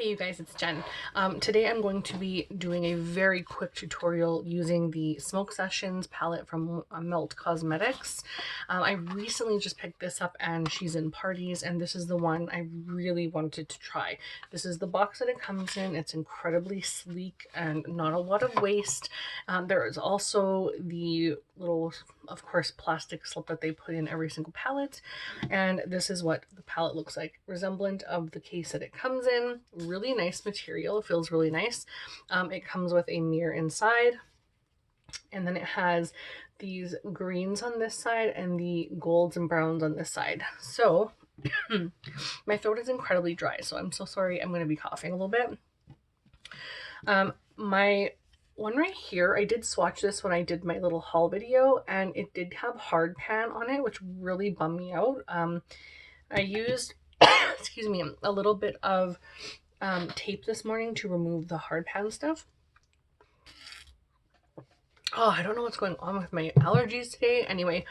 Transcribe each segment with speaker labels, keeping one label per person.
Speaker 1: Hey you guys, it's Jen. Today I'm going to be doing a very quick tutorial using the Smoke Sessions palette from Melt Cosmetics. I recently just picked this up and she's in parties, and this is the one I really wanted to try. This is the box that it comes in. It's incredibly sleek and not a lot of waste. There is also the little, of course, plastic slip that they put in every single palette, and this is what the palette looks like, resemblant of the case that it comes in. Really nice material, it feels really nice. It comes with a mirror inside, and then it has these greens on this side and the golds and browns on this side. So my throat is incredibly dry, so I'm so sorry. I'm going to be coughing a little bit. My one right here, I did swatch this when I did my little haul video, and it did have hard pan on it, which really bummed me out. I used excuse me, a little bit of tape this morning to remove the hard pan stuff. Oh, I don't know what's going on with my allergies today. Anyway,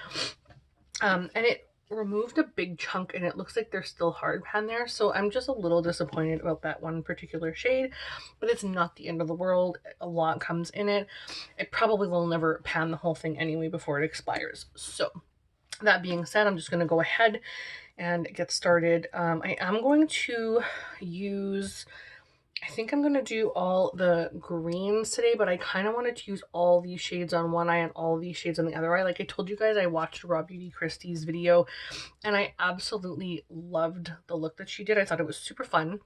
Speaker 1: and it removed a big chunk, and it looks like there's still hard pan there. So I'm just a little disappointed about that one particular shade, but it's not the end of the world. A lot comes in it. It probably will never pan the whole thing anyway before it expires. So that being said, I'm just going to go ahead and get started. I am going to use, I think I'm going to do all the greens today, but I kind of wanted to use all these shades on one eye and all these shades on the other eye. Like I told you guys, I watched Raw Beauty Christie's video and I absolutely loved the look that she did. I thought it was super fun.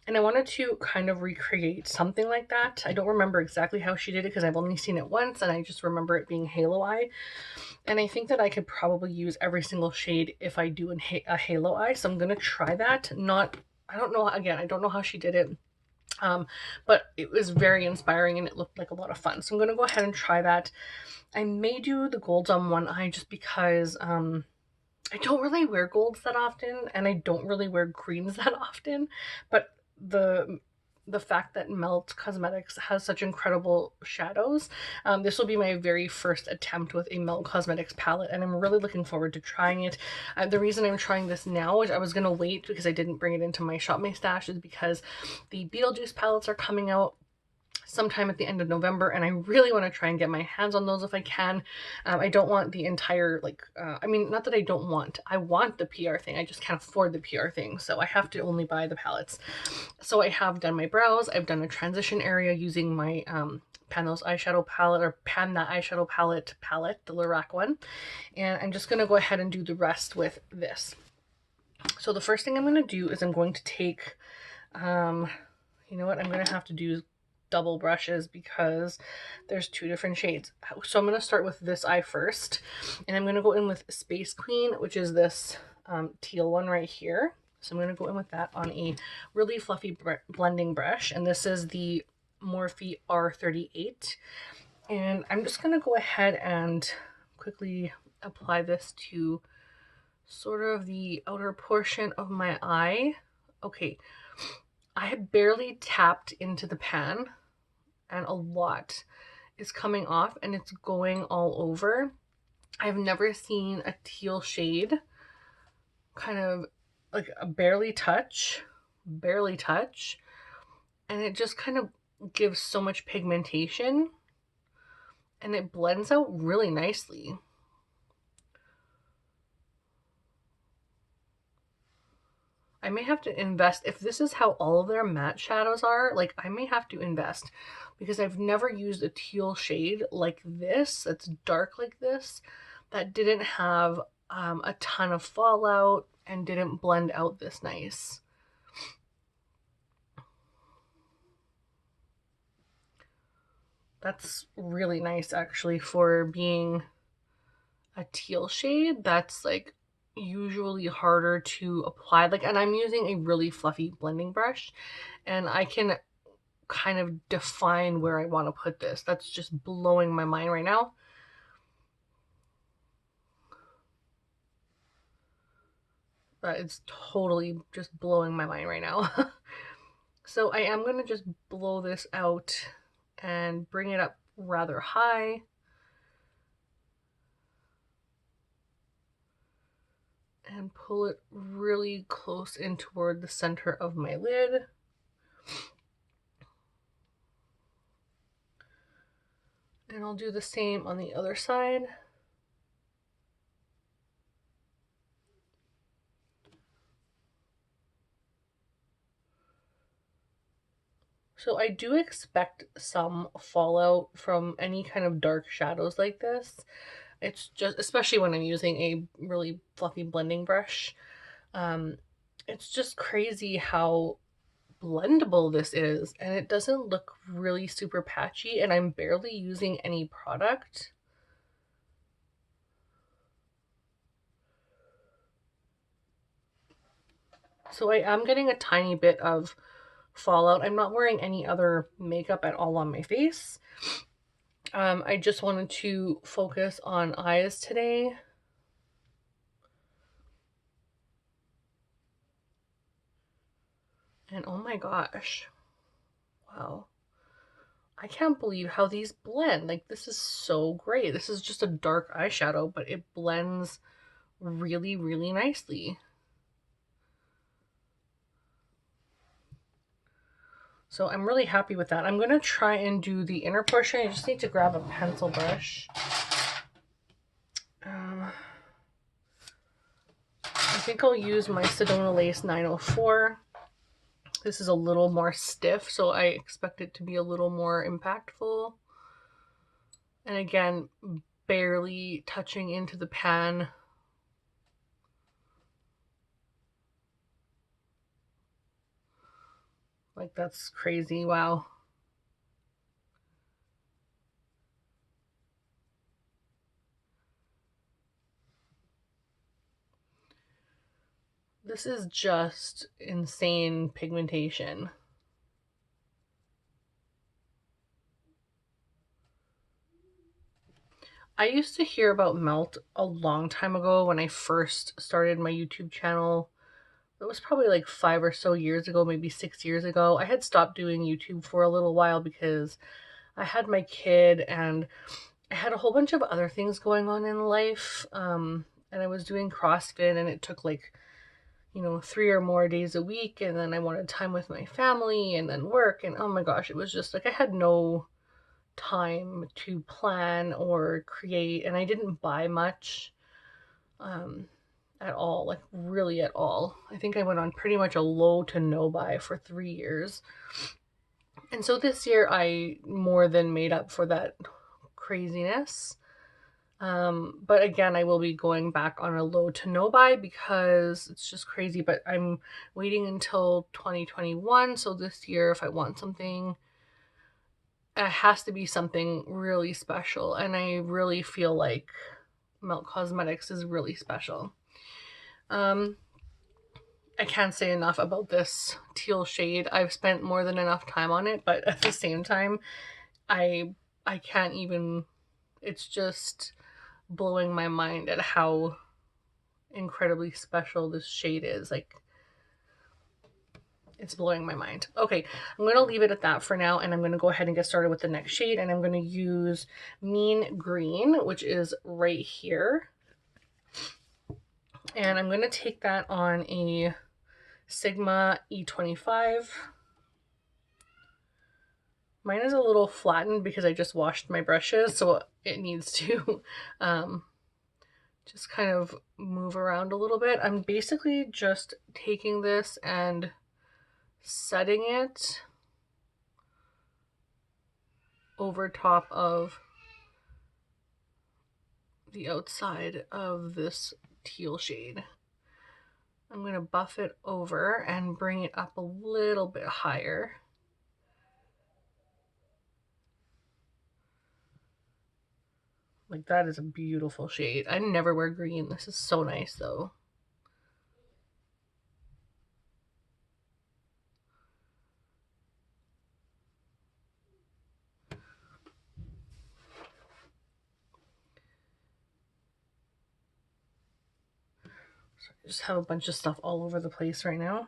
Speaker 1: And I wanted to kind of recreate something like that. I don't remember exactly how she did it because I've only seen it once, and I just remember it being halo eye. And I think that I could probably use every single shade if I do a halo eye. So I'm going to try that. I don't know, again, I don't know how she did it. But it was very inspiring and it looked like a lot of fun. So I'm going to go ahead and try that. I may do the golds on one eye just because I don't really wear golds that often, and I don't really wear greens that often, but the fact that Melt Cosmetics has such incredible shadows, this will be my very first attempt with a Melt Cosmetics palette, and I'm really looking forward to trying it. The reason I'm trying this now, which I was going to wait because I didn't bring it into my Shop My Stash, is because the Beetlejuice palettes are coming out sometime at the end of November, and I really want to try and get my hands on those if I can. I don't want the entire, I mean, not that I want the PR thing, I just can't afford the PR thing, so I have to only buy the palettes. So I have done my brows, I've done a transition area using my Pan That Eyeshadow palette, the Lorac one, and I'm just going to go ahead and do the rest with this. So the first thing I'm going to do is I'm going to take, you know what, I'm going to have to do double brushes because there's two different shades. So I'm going to start with this eye first, and I'm going to go in with Space Queen, which is this teal one right here. So I'm going to go in with that on a really fluffy blending brush, and this is the Morphe R38, and I'm just going to go ahead and quickly apply this to sort of the outer portion of my eye. Okay, I have barely tapped into the pan and a lot is coming off and it's going all over. I've never seen a teal shade kind of like a barely touch, and it just kind of gives so much pigmentation and it blends out really nicely. I may have to invest, if this is how all of their matte shadows are, like I may have to invest, because I've never used a teal shade like this, that's dark like this, that didn't have a ton of fallout and didn't blend out this nice. That's really nice actually for being a teal shade. That's like usually harder to apply, like, and I'm using a really fluffy blending brush and I can kind of define where I want to put this. That's just blowing my mind right now. It's totally just blowing my mind right now. So I am going to just blow this out and bring it up rather high. And pull it really close in toward the center of my lid. And I'll do the same on the other side. So I do expect some fallout from any kind of dark shadows like this. It's just, especially when I'm using a really fluffy blending brush. Um, it's just crazy how blendable this is, and it doesn't look really super patchy, and I'm barely using any product. So I am getting a tiny bit of fallout. I'm not wearing any other makeup at all on my face. I just wanted to focus on eyes today. And oh my gosh. Wow. I can't believe how these blend. Like, this is so great. This is just a dark eyeshadow, but it blends really, really nicely. So I'm really happy with that. I'm going to try and do the inner portion. I just need to grab a pencil brush. I think I'll use my Sedona Lace 904. This is a little more stiff, so I expect it to be a little more impactful. And again, barely touching into the pan. Like, that's crazy. Wow. This is just insane pigmentation. I used to hear about Melt a long time ago when I first started my YouTube channel. It was probably like 5 or so years ago, maybe 6 years ago. I had stopped doing YouTube for a little while because I had my kid and I had a whole bunch of other things going on in life. And I was doing CrossFit, and it took like, 3 or more days a week. And then I wanted time with my family and then work. And oh my gosh, it was just like I had no time to plan or create. And I didn't buy much at all, like really at all. I think I went on pretty much a low to no buy for 3 years. And so this year I more than made up for that craziness. But again, I will be going back on a low to no buy because it's just crazy. But I'm waiting until 2021. So this year, if I want something, it has to be something really special. And I really feel like Melt Cosmetics is really special. I can't say enough about this teal shade. I've spent more than enough time on it, but at the same time, I can't even, it's just blowing my mind at how incredibly special this shade is. Like, it's blowing my mind. Okay, I'm going to leave it at that for now, and I'm going to go ahead and get started with the next shade, and I'm going to use Mean Green, which is right here. And I'm going to take that on a Sigma E25. Mine is a little flattened because I just washed my brushes, so it needs to just kind of move around a little bit. I'm basically just taking this and setting it over top of the outside of this teal shade. I'm going to buff it over and bring it up a little bit higher. Like, that is a beautiful shade. I never wear green. This is so nice though. So I just have a bunch of stuff all over the place right now.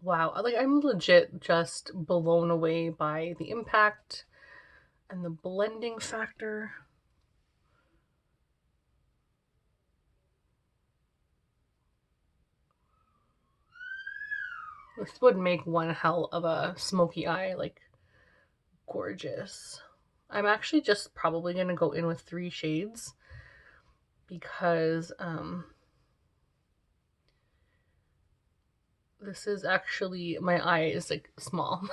Speaker 1: wow, like I'm legit just blown away by the impact and the blending factor. This would make one hell of a smoky eye, like gorgeous. I'm actually just probably going to go in with 3 shades because this is actually, my eye is like small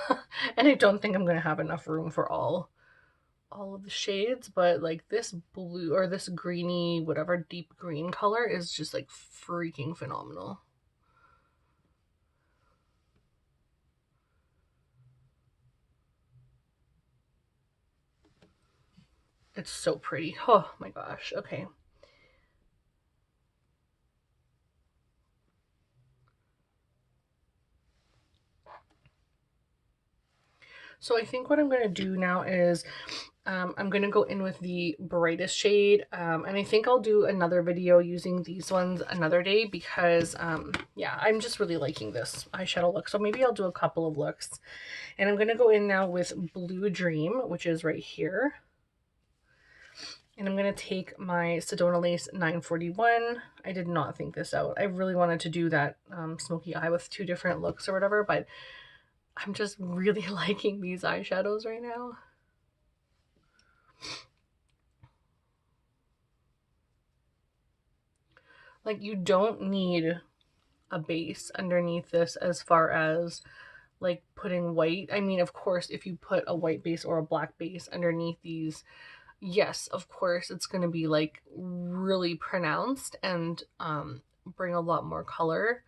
Speaker 1: and I don't think I'm going to have enough room for all of the shades, but like this blue or this greeny, whatever deep green color is just like freaking phenomenal. It's so pretty. Oh my gosh. Okay. So I think what I'm going to do now is I'm going to go in with the brightest shade. And I think I'll do another video using these ones another day because, yeah, I'm just really liking this eyeshadow look. So maybe I'll do a couple of looks. And I'm going to go in now with Blue Dream, which is right here. And I'm going to take my Sedona Lace 941. I did not think this out. I really wanted to do that smoky eye with 2 different looks or whatever, but I'm just really liking these eyeshadows right now. Like, you don't need a base underneath this as far as like putting white. I mean, of course, if you put a white base or a black base underneath these, yes, of course, it's going to be like really pronounced and bring a lot more color.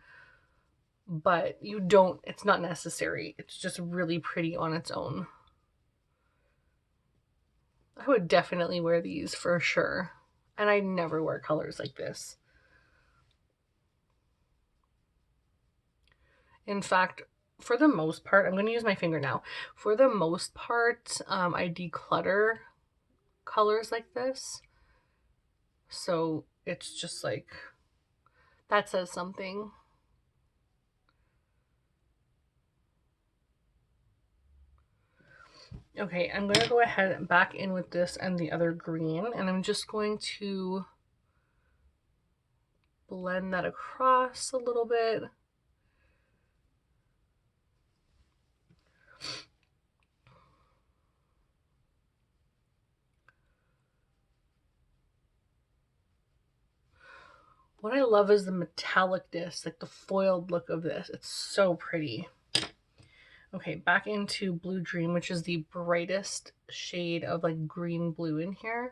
Speaker 1: But you don't, it's not necessary. It's just really pretty on its own. I would definitely wear these for sure. And I never wear colors like this. In fact, for the most part, I'm going to use my finger now. For the most part, I declutter colors like this. So it's just like, that says something. Okay, I'm going to go ahead and back in with this and the other green, and I'm just going to blend that across a little bit. What I love is the metallicness, like the foiled look of this. It's so pretty. Okay, back into Blue Dream, which is the brightest shade of like green blue in here.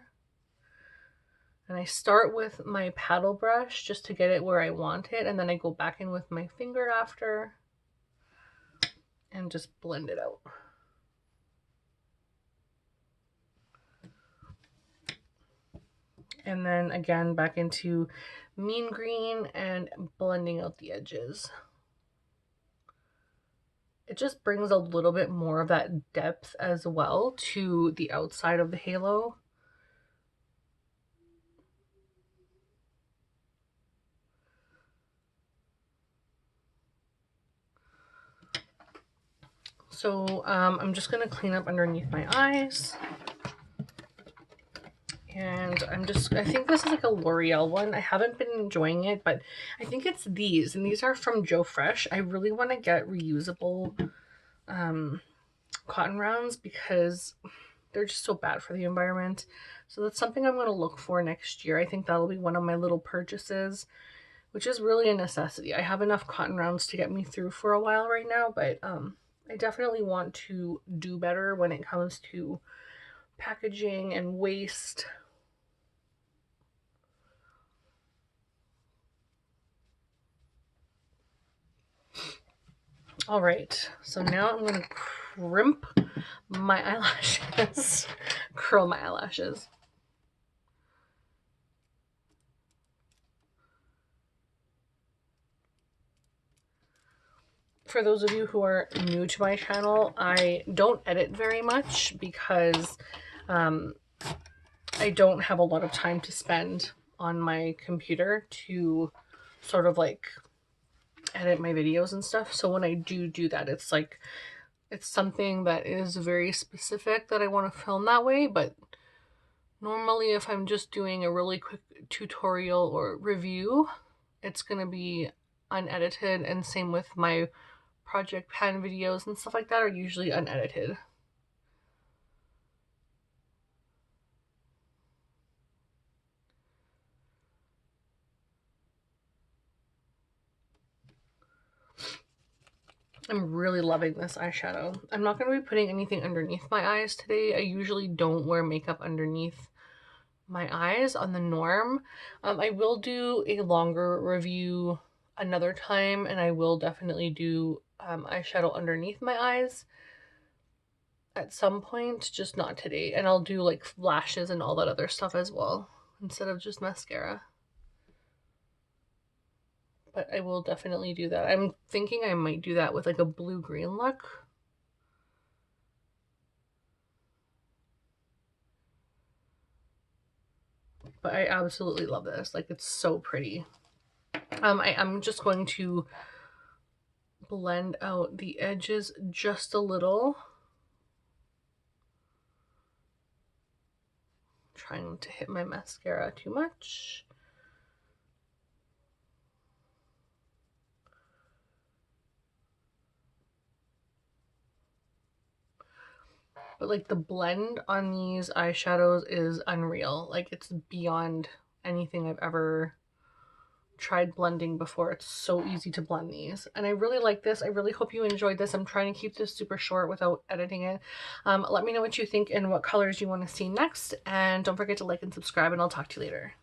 Speaker 1: And I start with my paddle brush just to get it where I want it, and then I go back in with my finger after and just blend it out. And then again back into Mean Green and blending out the edges. It just brings a little bit more of that depth as well to the outside of the halo. So I'm just going to clean up underneath my eyes. And I think this is like a L'Oreal one. I haven't been enjoying it, but I think it's these. And these are from Joe Fresh. I really want to get reusable cotton rounds because they're just so bad for the environment. So that's something I'm going to look for next year. I think that'll be one of my little purchases, which is really a necessity. I have enough cotton rounds to get me through for a while right now, but I definitely want to do better when it comes to packaging and waste. All right, so now I'm going to crimp my eyelashes, curl my eyelashes. For those of you who are new to my channel, I don't edit very much because I don't have a lot of time to spend on my computer to sort of like edit my videos and stuff. So when I do that, it's like, it's something that is very specific that I want to film that way. But normally if I'm just doing a really quick tutorial or review, it's going to be unedited, and same with my project pan videos and stuff like that are usually unedited. I'm really loving this eyeshadow. I'm not going to be putting anything underneath my eyes today. I usually don't wear makeup underneath my eyes on the norm. I will do a longer review another time, and I will definitely do eyeshadow underneath my eyes at some point, just not today. And I'll do like lashes and all that other stuff as well, instead of just mascara. But I will definitely do that. I'm thinking I might do that with like a blue-green look. But I absolutely love this. Like, it's so pretty. I'm just going to blend out the edges just a little. Trying not to hit my mascara too much. But like the blend on these eyeshadows is unreal. Like, it's beyond anything I've ever tried blending before. It's so easy to blend these, and I really like this. I really hope you enjoyed this. I'm trying to keep this super short without editing it. Let me know what you think and what colors you want to see next, and don't forget to like and subscribe, and I'll talk to you later.